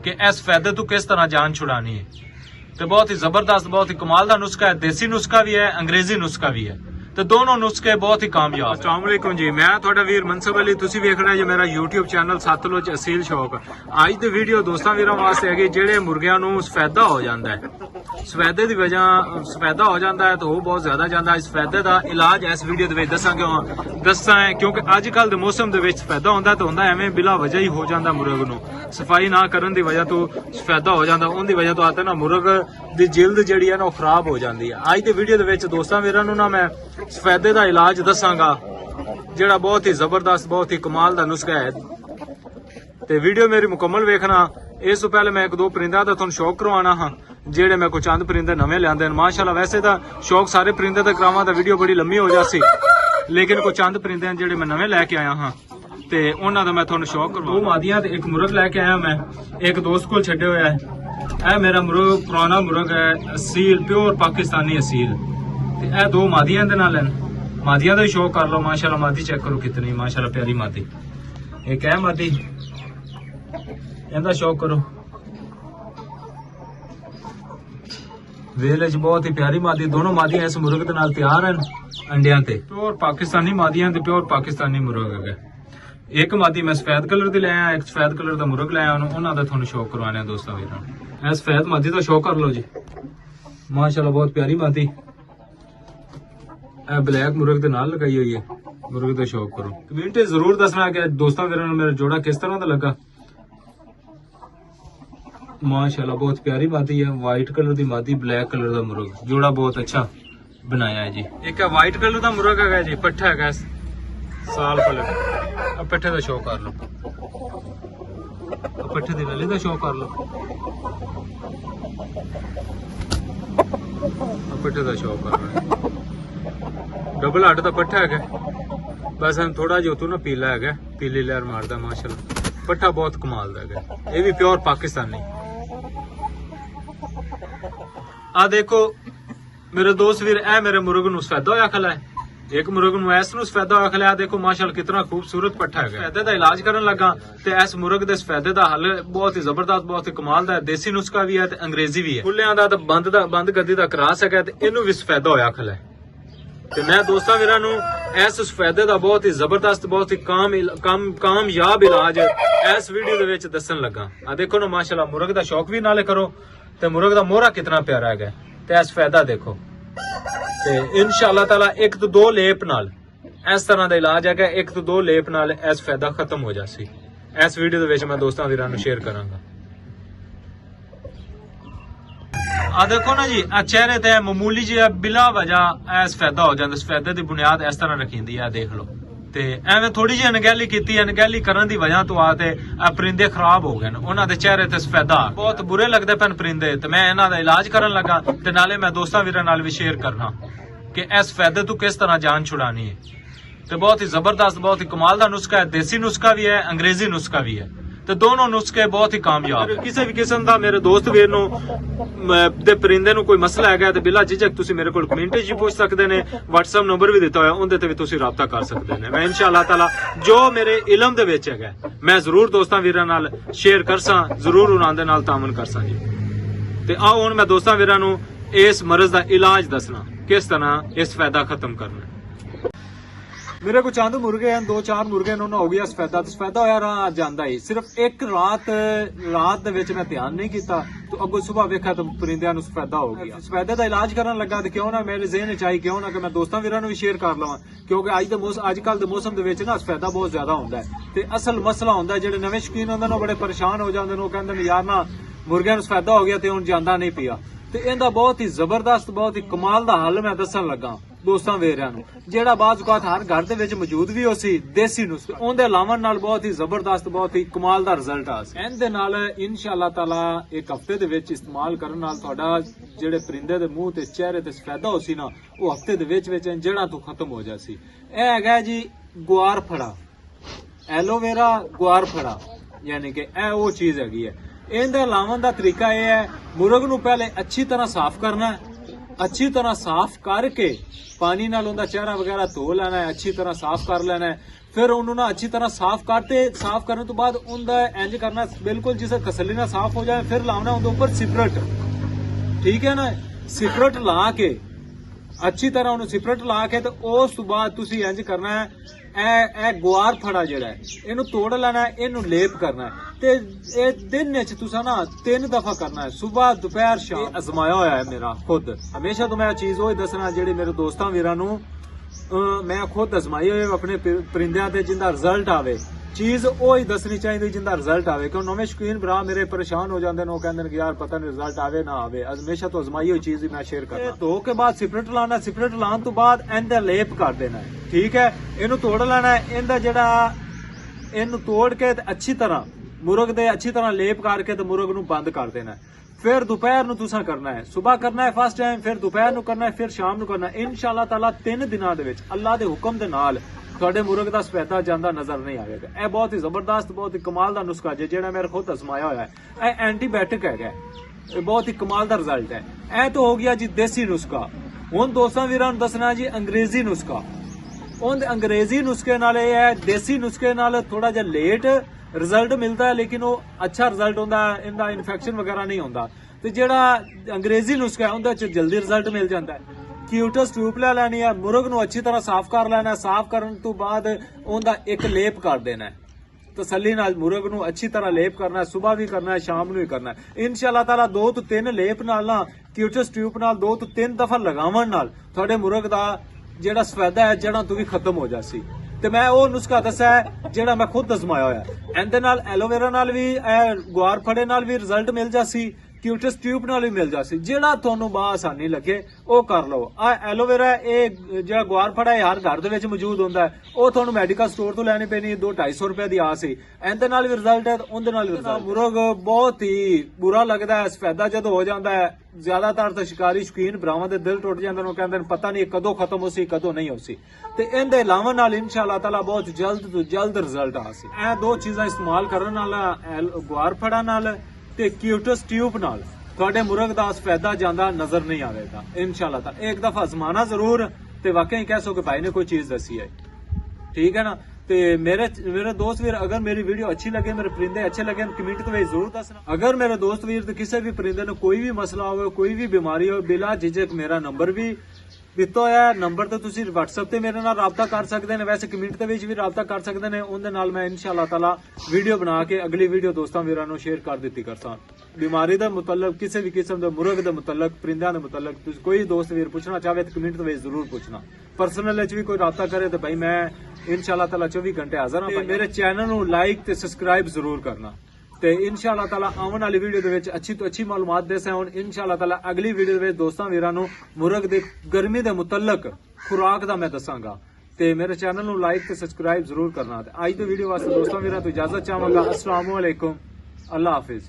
कि इस फायदे तो किस तरह जान छुड़ानी है। तो बहुत ही जबरदस्त, बहुत ही कमाल का नुस्खा है। देसी नुस्खा भी है, अंग्रेजी नुस्खा भी है, तो दोनों नुस्खे बहुत ही कामयाब। अस्सलाम वालेकुम जी, मैं थोड़ा वीर मनसब अली, तुसी वेखना जी मेरा YouTube चैनल सतलुज असील शौक। आज दी वीडियो दोस्तां वीरां वास्ते है जेड़े मुर्गियां नूं सफेदा हो जांदा है, सफेदे दी वजह सफेदा हो जाता है तो वो बहुत ज्यादा जाता है। इस फायदे का इलाज इस वीडियो दे विच दस्सां है, क्योंकि अजकल दे मौसम दे विच सफेदा होंदा तो होंदा एवें बिला वजह ही हो जाता मुर्ग नूं, सफाई ना करन दी वजह तो सफेदा हो जाता, उनकी वजह तो आते ना मुर्ग दी जिल्द जिहड़ी है ना वो खराब हो जाती है। अज दी वीडियो दे विच दोस्तां वीरां नूं ना मैं सफेदे का इलाज दसांगा जिहड़ा बहुत ही जबरदस्त, बहुत ही कमाल का नुस्खा है। ते वीडियो मेरी मुकम्मल वेखना। इस तो पहले मैं एक दो परिंदा का तुहानूं शौक करवाना हाँ, जेड़े मैं कुछ चंद परिंदे नवे लिआंदे ने। माशाअल्लाह वैसे तो शौक सारे परिंदे का करावां तां वीडियो बड़ी लंबी हो जासी, लेकिन कुछ चंद परिंदे हैं जेड़े मैं नवे लैके आया हाँ, ते उन्हां दा मैं तुहानूं शौक करवा। दो मादियां ते एक मुर्ग लैके आया मैं, एक दोस्त कोल छड्डे होया है। यह मेरा मुर्ग पुराना मुर्ग है, असील प्योर पाकिस्तानी असील। ते यह दो मादियां दे नाल हैं, मादियां दा शौक कर लो। माशाअल्लाह मादी चेक करो कितनी माशाअल्लाह प्यारी मादी। एक है मादी, इहदा शौक करो। वेल च बहुत ही प्यारी मादी, दोनों मादियां इस मुर्ग दे नाल तैयार हैं अंडियां ते। प्योर पाकिस्तानी मादियां ते प्योर पाकिस्तानी मुर्ग है। एक मादी मैं सफेद कलर दी ले आया, एक सफेद कलर दा मुर्ग ले आया, उन्हां दा तुहानूं शौक करवाने दोस्तों वीरां। इस सफेद मादी दा शौक कर लो जी, माशाअल्लाह बहुत प्यारी मादी। ब्लैक मुर्ग दे नाल लगाई हुई है, मुर्ग दा शौक करो। कमेंट जरूर दसना कि दोस्तों वीरां नूं मेरा जोड़ा किस तरह दा लगा। माशाअल्लाह बहुत प्यारी मादी है, व्हाइट कलर दी मादी, ब्लैक कलर दा मुर्ग, जोड़ा बहुत अच्छा बनाया है जी। एक है व्हाइट कलर दा मुर्ग है जी, पट्ठा है साल पलट। अब पट्ठे दा शौक कर लो, पट्ठे दी नली दा शौक कर लो, पट्ठे दा शौक कर लो। डबल हट दा पट्ठा है, बस हम थोड़ा जो तू ना पीला है, पीली लहर मारदा माशाअल्लाह। पट्ठा बहुत कमाल दा है, ये भी प्योर पाकिस्तानी। आ देखो मेरे दोस्त वीर, ए मेरे मुर्ग नूं सफेदा होया खला है, एक मुर्ग नूं इस नूं सफेदा होया खला है। देखो माशाअल्लाह कितना खूबसूरत पट्ठा है। सफेदे दा इलाज करन लगा ते इस मुर्ग दे सफेदे दा हल बहुत ही जबरदस्त, बहुत ही कमाल दा है। देसी नुस्खा भी है ते अंग्रेजी भी है। खुल्लियां दा ते बंद गद्दी दा करा सके ते इनू भी सफेदा होया खला है। ते मैं दोस्तां वीरां नूं इस सफेदे दा बहुत ही जबरदस्त, बहुत ही कामयाब इलाज इस वीडियो दे विच दस्सन लगा। आ देखो ना माशाअल्लाह मुर्ग दा शौक भी नाले करो ते मुर्ग दा मोहरा कितना प्यारा है ते इस फायदा देखो। ते इंशाअल्लाह ताला एक तो दो लेप नाल इस तरह दा इलाज है, एक तो दो लेप नाल इस फायदा खत्म हो जासी। इस वीडियो दे विच मैं दोस्तां वीरां नूं शेयर करांगा। आ देखो ना जी, आ चेहरे ते मामूली जी बिला वजह इस फायदा हो जाता। सफेदे की बुनियाद इस तरह रखी है, देख लो। ते एवं थोड़ी जी अनगैली की, अनगैली करने की वजह तो आते परिंदे खराब हो गए, उन्होंने दे चेहरे ते सफेदा बहुत बुरे लगते पैन परिंदे। ते मैं इन्हां दा इलाज करन लगा ते नाले मैं दोस्तां वीरां नाल भी शेयर करना कि इस फायदे तो किस तरह जान छुड़ानी है। तो बहुत ही जबरदस्त, बहुत ही कमाल का नुस्खा है। देसी नुस्खा भी है, अंग्रेजी नुस्खा भी है, तो दोनों नुस्खे बहुत ही कामयाब। किसी भी किस्म का मेरे दोस्त वीर नूं दे परिंदे नूं कोई मसला है तो बिला झिझक तुसीं मेरे कोल कमेंट च पूछ सकते हैं। WhatsApp नंबर भी दिता होया, उहदे ते भी तुसीं राबता कर सकते हैं। मैं इंशाअल्लाह ताला जो मेरे इलम दे विच है मैं जरूर दोस्तां वीरां नाल शेयर करसां, जरूर उन्हां दे नाल तामन करसां जी। ते आओ हुण मैं दोस्तां वीरां नूं इस मरज का इलाज दसना, किस तरह इस फायदा खत्म करना। मेरे को चंद मुर्गे हैं, दो चार मुर्गे ने, हो गया सफेदा होया रहा जांदा ही। सिर्फ एक रात दे विच मैं ध्यान नहीं किया तो अगो सुबह वेखा तो परिंदियां नूं सफेदा हो गया। सफेदे दा इलाज करन लगा तो क्यों ना मेरे ज़हन च आई क्यों ना कि मैं दोस्तां वीरां नूं भी शेयर कर लवां, क्योंकि अजकल दे मौसम दे विच ना सफेदा बहुत ज्यादा हुंदा है। ते असल मसला हुंदा है जेहड़े नवे शौकीन हुंदे ने बड़े परेशान हो जांदे ने, कहंदे ने यार ना मुर्गियां नूं सफेदा हो गया ते हुण जांदा नहीं पिया। ते इहदा बहुत ही जबरदस्त, बहुत ही कमाल दा हल मैं दस्सन लगा दोस्तां वीरां नूं, जेहड़ा बाज़ औकात हर घर दे विच मौजूद भी हो सी। देसी नुस्खे उहदे लावन नाल बहुत ही जबरदस्त, बहुत ही कमाल दा रिजल्ट आ सी। इहदे नाल इंशाअल्लाह ताला एक हफ्ते दे विच इस्तेमाल करन नाल तुहाडा जेहड़े परिंदे दे मूंह ते चेहरे ते सफेदा हो सी ना, वो हफ्ते दे विच जड़ा तो खत्म हो जासी। यह हैगा जी गुआर फड़ा, एलोवेरा गुआर फड़ा, यानी कि यह वो चीज हैगी है। इहदे लावन दा तरीका यह है, मुर्ग नूं पहले अच्छी तरह साफ करना है, अच्छी तरह साफ करके पानी नाल उहदा चेहरा वगैरह धो लेना है, अच्छी तरह साफ कर लेना है। ਫਿਰ ਉਹਨੂੰ ਨਾ ਅੱਛੀ ਤਰ੍ਹਾਂ ਸਾਫ਼ ਕਰਤੇ, ਸਾਫ਼ ਕਰਨ ਤੋਂ ਬਾਅਦ ਉਹਦਾ ਇੰਜ ਕਰਨਾ ਬਿਲਕੁਲ ਜਿਸ ਤਸੱਲੀ ਨਾਲ ਸਾਫ਼ ਹੋ ਜਾਏ, ਫਿਰ ਲਾਉਣਾ ਉਹਦੇ ਉੱਪਰ ਸਿਪਰਟ, ਠੀਕ ਹੈ ਨਾ। ਸਿਪਰਟ ਲਾ ਕੇ ਅੱਛੀ ਤਰ੍ਹਾਂ ਉਹਨੂੰ ਸਿਪਰਟ ਲਾ ਕੇ ਤੇ ਉਸ ਤੋਂ ਬਾਅਦ ਤੁਸੀਂ ਇੰਜ ਕਰਨਾ ਹੈ, ਇਹ ਗੁਆਰ ਫੜਾ ਜਿਹੜਾ ਹੈ ਇਹਨੂੰ ਤੋੜ ਲੈਣਾ, ਇਹਨੂੰ ਲੇਪ ਕਰਨਾ ਹੈ ਤੇ ਇਹ ਦਿਨ ਵਿੱਚ ਤੁਸੀਂ ਨਾ 3 ਦਫਾ ਕਰਨਾ ਹੈ, ਸਵੇਰ ਦੁਪਹਿਰ ਸ਼ਾਮ। ਅਜ਼ਮਾਇਆ ਹੋਇਆ ਹੈ ਮੇਰਾ ਖੁਦ, ਹਮੇਸ਼ਾ ਤੋਂ ਮੈਂ ਚੀਜ਼ ਉਹ ਦੱਸਣਾ ਜਿਹੜੇ ਮੇਰੇ ਦੋਸਤਾਂ ਵੀਰਾਂ ਨੂੰ ਮੈਂ ਖੁਦ ਅਜ਼ਮਾਈ ਹੋਏ ਆਪਣੇ ਪਰਿੰਦਿਆਂ ਤੇ, ਜਿੰਦਾ ਰਿਜ਼ਲਟ ਆਵੇ ਚੀਜ਼ ਉਹ ਹੀ ਦੱਸਣੀ ਚਾਹੀਦੀ ਜਿੰਦਾ ਰਿਜ਼ਲਟ ਆਵੇ। ਕਿਉਂ ਨਵੇਂ ਸ਼ੌਕੀਨ ਭਰਾ ਮੇਰੇ ਪਰੇਸ਼ਾਨ ਹੋ ਜਾਂਦੇ ਨੇ, ਉਹ ਕਹਿੰਦੇ ਨੇ ਕਿ ਯਾਰ ਪਤਾ ਨਹੀਂ ਰਿਜ਼ਲਟ ਆਵੇ ਨਾ ਆਵੇ। ਹਮੇਸ਼ਾ ਤੋਂ ਅਜ਼ਮਾਈ ਹੋਈ ਚੀਜ਼ ਹੀ ਮੈਂ ਸ਼ੇਅਰ ਕਰਦਾ। ਧੋ ਕੇ ਬਾਅਦ ਸਿਪਰਟ ਲਾਣਾ, ਸਿਪਰਟ ਲਾਉਣ ਤੋਂ ਬਾਅਦ ਇਹਦਾ ਲੇਪ ਕਰ ਦੇਣਾ ਹੈ, ਠੀਕ ਹੈ। ਇਹਨੂੰ ਤੋੜ ਲੈਣਾ, ਇਹਦਾ ਜਿਹੜਾ ਇਹਨੂੰ ਤੋੜ ਕੇ ਤੇ ਅੱਛੀ ਤਰ੍ਹਾਂ ਮੁਰਗ ਦੇ ਅੱਛੀ ਤਰ੍ਹਾਂ ਲੇਪ ਕਰਕੇ ਤੇ ਮੁਰਗ ਨੂੰ ਬੰਦ ਕਰ ਦੇਣਾ। ਫਿਰ ਦੁਪਹਿਰ ਨੂੰ ਤੁਸੀਂ ਕਰਨਾ ਹੈ, ਸਵੇਰ ਕਰਨਾ ਹੈ ਫਸਟ ਟਾਈਮ, ਫਿਰ ਦੁਪਹਿਰ ਨੂੰ ਕਰਨਾ ਹੈ, ਫਿਰ ਸ਼ਾਮ ਨੂੰ ਕਰਨਾ ਹੈ। ਇਨਸ਼ਾਅੱਲਾ ਤਾਲਾ 3 ਦਿਨਾਂ ਦੇ ਵਿੱਚ ਅੱਲਾਹ ਦੇ ਹੁਕਮ ਦੇ ਨਾਲ ਤੁਹਾਡੇ ਮੁਰਗ ਦਾ ਸਫੈਦਾ ਜਾਂਦਾ ਨਜ਼ਰ ਨਹੀਂ ਆਵੇਗਾ। ਇਹ ਬਹੁਤ ਹੀ ਜ਼ਬਰਦਸਤ, ਬਹੁਤ ਹੀ ਕਮਾਲ ਦਾ ਨੁਸਖਾ ਹੈ ਜਿਹੜਾ ਮੈਂ ਖੁਦ ਅਜ਼ਮਾਇਆ ਹੋਇਆ ਹੈ। ਇਹ ਐਂਟੀਬਾਇਓਟਿਕ ਹੈਗਾ, ਇਹ ਬਹੁਤ ਹੀ ਕਮਾਲ ਦਾ ਰਿਜ਼ਲਟ ਹੈ। ਇਹ ਤਾਂ ਹੋ ਗਿਆ ਜੀ ਦੇਸੀ ਨੁਸਖਾ। ਹੁਣ ਦੋਸਤਾਂ ਵੀਰਾਂ ਨੂੰ ਦੱਸਣਾ ਜੀ ਅੰਗਰੇਜ਼ੀ ਨੁਸਖਾ। ਉਹਦੇ ਅੰਗਰੇਜ਼ੀ ਨੁਸਖੇ ਨਾਲ ਇਹ ਹੈ, ਦੇਸੀ ਨੁਸਖੇ ਨਾਲ ਥੋੜਾ ਜਿਹਾ ਲੇਟ ਰਿਜ਼ਲਟ ਮਿਲਦਾ ਹੈ, ਲੇਕਿਨ ਉਹ ਅੱਛਾ ਰਿਜ਼ਲਟ ਹੁੰਦਾ, ਇਹਦਾ ਇਨਫੈਕਸ਼ਨ ਵਗੈरह ਨਹੀਂ ਹੁੰਦਾ। ਤੇ ਜਿਹੜਾ ਅੰਗਰੇਜ਼ੀ ਨੁਸਖਾ ਹੈ ਉਹਦੇ ਚ ਜਲਦੀ ਰਿਜ਼ਲਟ ਮਿਲ ਜਾਂਦਾ ਹੈ। ਕਿਊਟਸ ਟਿਊਬ ਲੈ ਲੈਣੀ ਹੈ, ਮੁਰਗ ਨੂੰ ਅੱਛੀ ਤਰ੍ਹਾਂ ਸਾਫ਼ ਕਰ ਲੈਣਾ, ਸਾਫ਼ ਕਰਨ ਤੋਂ ਬਾਅਦ ਉਹਦਾ ਇੱਕ ਲੇਪ ਕਰ ਦੇਣਾ ਹੈ। ਤਸੱਲੀ ਨਾਲ ਮੁਰਗ ਨੂੰ ਅੱਛੀ ਤਰ੍ਹਾਂ ਲੇਪ ਕਰਨਾ ਹੈ, ਸਵੇਰ ਵੀ ਕਰਨਾ ਹੈ, ਸ਼ਾਮ ਨੂੰ ਵੀ ਕਰਨਾ ਹੈ। ਇਨਸ਼ਾਅੱਲਾ ਤਾਲਾ 2 ਤੋਂ 3 ਲੇਪ ਨਾਲ ਨਾ ਕਿਊਟਸ ਟਿਊਬ ਨਾਲ 2 ਤੋਂ 3 ਦਫਾ ਲਗਾਉਣ ਨਾਲ ਤੁਹਾਡੇ ਮੁਰਗ ਦਾ ਜਿਹੜਾ ਸਫੈਦਾ ਹੈ ਜੜਾਂ ਤੋਂ ਵੀ ਖਤਮ ਹੋ ਜਾਸੀ। ਤੇ ਮੈਂ ਉਹ ਨੁਸਖਾ ਦੱਸਿਆ ਜਿਹੜਾ ਮੈਂ ਖੁਦ ਅਜ਼ਮਾਇਆ ਹੋਇਆ। ਇਹਦੇ ਨਾਲ ਐਲੋਵੇਰਾ ਨਾਲ ਵੀ, ਗੁਆਰ ਫੜੇ ਨਾਲ ਵੀ ਰਿਜ਼ਲਟ ਮਿਲ ਜਾਸੀ, ਕਿਊਟਸ ਟਿਊਬ ਨਾਲ ਵੀ ਮਿਲ ਜਾਸੀ। ਜਿਹੜਾ ਤੁਹਾਨੂੰ ਆਸਾਨੀ ਲੱਗੇ ਉਹ ਕਰ ਲਓ। ਆ ਐਲੋਵੇਰਾ ਇਹ ਜਿਹੜਾ ਗੁਆਰ ਫੜਾ ਹੈ ਹਰ ਘਰ ਦੇ ਵਿੱਚ ਮੌਜੂਦ ਹੁੰਦਾ ਹੈ, ਉਹ ਤੁਹਾਨੂੰ ਮੈਡੀਕਲ ਸਟੋਰ ਤੋਂ ਲੈਣੀ ਪੈਣੀ, 200-250 ਰੁਪਏ ਦੀ ਆ ਸੀ। ਇਹਦੇ ਨਾਲ ਵੀ ਰਿਜ਼ਲਟ ਹੈ, ਉਹਦੇ ਨਾਲ ਵੀ ਰਿਜ਼ਲਟ। ਮੁਰਗ ਬਹੁਤ ਹੀ ਬੁਰਾ ਲੱਗਦਾ ਹੈ, ਸਫੈਦਾ ਜਦੋਂ ਹੋ ਜਾਂਦਾ ਹੈ ਜ਼ਿਆਦਾਤਰ ਤਾਂ ਸ਼ਿਕਾਰੀ ਸ਼ੌਕੀਨ ਭਰਾਵਾਂ ਦੇ ਦਿਲ ਟੁੱਟ ਜਾਂਦੇ ਨੇ, ਉਹ ਕਹਿੰਦੇ ਨੇ ਪਤਾ ਨਹੀਂ ਕਦੋਂ ਖਤਮ ਹੋਸੀ ਕਦੋਂ ਨਹੀਂ ਹੋਸੀ। ਤੇ ਇਹਦੇ ਲਾਵਣ ਨਾਲ ਇਨਸ਼ਾਅੱਲਾ ਤਾਲਾ ਬਹੁਤ ਜਲਦ ਤੋਂ ਜਲਦ ਰਿਜ਼ਲਟ ਆ ਸੀ। ਇਹ 2 ਚੀਜ਼ਾਂ ਇਸਤੇਮਾਲ ਕਰਨ ਨਾਲ, ਗੁਆਰ ਫੜਾ ਨਾਲ ਤੇ ਕਿਊਟਸ ਟਿਊਬ ਨਾਲ ਤੁਹਾਡੇ ਮੁਰਗ ਦਾ ਸਫੈਦਾ ਜਾਂਦਾ ਨਜ਼ਰ ਨਹੀਂ ਆਵੇਗਾ ਇਨਸ਼ਾਅੱਲਾ। ਤਾਂ ਇੱਕ ਦਫਾ ਅਜ਼ਮਾਨਾ ਜ਼ਰੂਰ ਤੇ ਵਾਕਈ ਕਹਿ ਸੋ ਕਿ ਭਾਈ ਨੇ ਕੋਈ ਚੀਜ਼ ਦੱਸੀ ਹੈ, ਠੀਕ ਹੈ ਨਾ। ਤੇ ਮੇਰੇ ਦੋਸਤ ਵੀਰ ਅਗਰ ਮੇਰੀ ਵੀਡੀਓ ਅੱਛੀ ਲੱਗੇ, ਮੇਰੇ ਪਰਿੰਦੇ ਅੱਛੇ ਲੱਗੇ, ਕਮੈਂਟ ਵਿੱਚ ਜ਼ਰੂਰ ਦੱਸਣਾ। ਅਗਰ ਮੇਰੇ ਦੋਸਤ ਵੀਰ ਤੇ ਕਿਸੇ ਵੀ ਪਰਿੰਦੇ ਨੂੰ ਕੋਈ ਵੀ ਮਸਲਾ ਹੋਵੇ, ਕੋਈ ਵੀ ਬਿਮਾਰੀ ਹੋਵੇ, ਬਿਲਾ ਝਿਜਕ ਮੇਰਾ ਨੰਬਰ ਵੀ ਦਿੱਤਾ ਹੋਇਆ ਨੰਬਰ ਤੇ ਤੁਸੀਂ WhatsApp ਤੇ ਮੇਰੇ ਨਾਲ ਰਾਬਤਾ ਕਰ ਸਕਦੇ ਨੇ, ਵੈਸੇ ਕਮੈਂਟ ਦੇ ਵਿੱਚ ਵੀ ਰਾਬਤਾ ਕਰ ਸਕਦੇ ਨੇ। ਉਹਦੇ ਨਾਲ ਮੈਂ ਇਨਸ਼ਾਅੱਲਾ ਤਾਲਾ ਵੀਡੀਓ ਬਣਾ ਕੇ ਅਗਲੀ ਵੀਡੀਓ ਦੋਸਤਾਂ ਵੀਰਾਂ ਨੂੰ ਸ਼ੇਅਰ ਕਰ ਦਿੱਤੀ ਕਰਦਾ। ਬਿਮਾਰੀ ਦਾ ਮੁਤਲਕ, ਕਿਸੇ ਵੀ ਕਿਸਮ ਦੇ ਮੁਰਗ ਦੇ ਮੁਤਲਕ, ਪਰਿੰਦਿਆਂ ਦੇ ਮੁਤਲਕ ਤੁਸੀਂ ਕੋਈ ਦੋਸਤ ਵੀਰ ਪੁੱਛਣਾ ਚਾਹੇ ਤਾਂ ਕਮੈਂਟ ਦੇ ਵਿੱਚ ਜ਼ਰੂਰ ਪੁੱਛਣਾ। ਪਰਸਨਲ ਵਿੱਚ ਵੀ ਕੋਈ ਰਾਬਤਾ ਕਰੇ ਤਾਂ ਭਾਈ ਮੈਂ ਇਨਸ਼ਾਅੱਲਾ ਤਾਲਾ 24 ਘੰਟੇ ਹਾਜ਼ਰ ਹਾਂ। ਮੇਰੇ ਚੈਨਲ ਨੂੰ ਲਾਈਕ ਤੇ ਸਬਸਕ੍ਰਾਈਬ ਜ਼ਰੂਰ ਕਰਨਾ। ਤੇ ਇਨਸ਼ਾਅੱਲਾ ਤਾਲਾ ਆਉਣ ਵਾਲੀ ਵੀਡੀਓ ਦੇ ਵਿੱਚ ਅੱਛੀ ਤੋਂ ਅੱਛੀ ਮਾਲੂਮਾਤ ਦੇ ਸਾਂ। ਹੁਣ ਇਨਸ਼ਾਅੱਲਾ ਤਾਲਾ ਅਗਲੀ ਵੀਡੀਓ ਦੇ ਵਿੱਚ ਦੋਸਤਾਂ ਵੀਰਾਂ ਨੂੰ ਮੁਰਗ ਦੇ ਗਰਮੀ ਦੇ ਮੁਤਲਕ ਖੁਰਾਕ ਦਾ ਮੈਂ ਦੱਸਾਂਗਾ। ਤੇ ਮੇਰੇ ਚੈਨਲ ਨੂੰ ਲਾਈਕ ਤੇ ਸਬਸਕ੍ਰਾਈਬ ਜ਼ਰੂਰ ਕਰਨਾ। ਤੇ ਅੱਜ ਦੀ ਵੀਡੀਓ ਵਾਸਤੇ ਦੋਸਤਾਂ ਵੀਰਾਂ ਤੋਂ ਇਜਾਜ਼ਤ ਚਾਹਾਂਗਾ। अस्सलाम वालेकुम, अल्लाह हाफिज।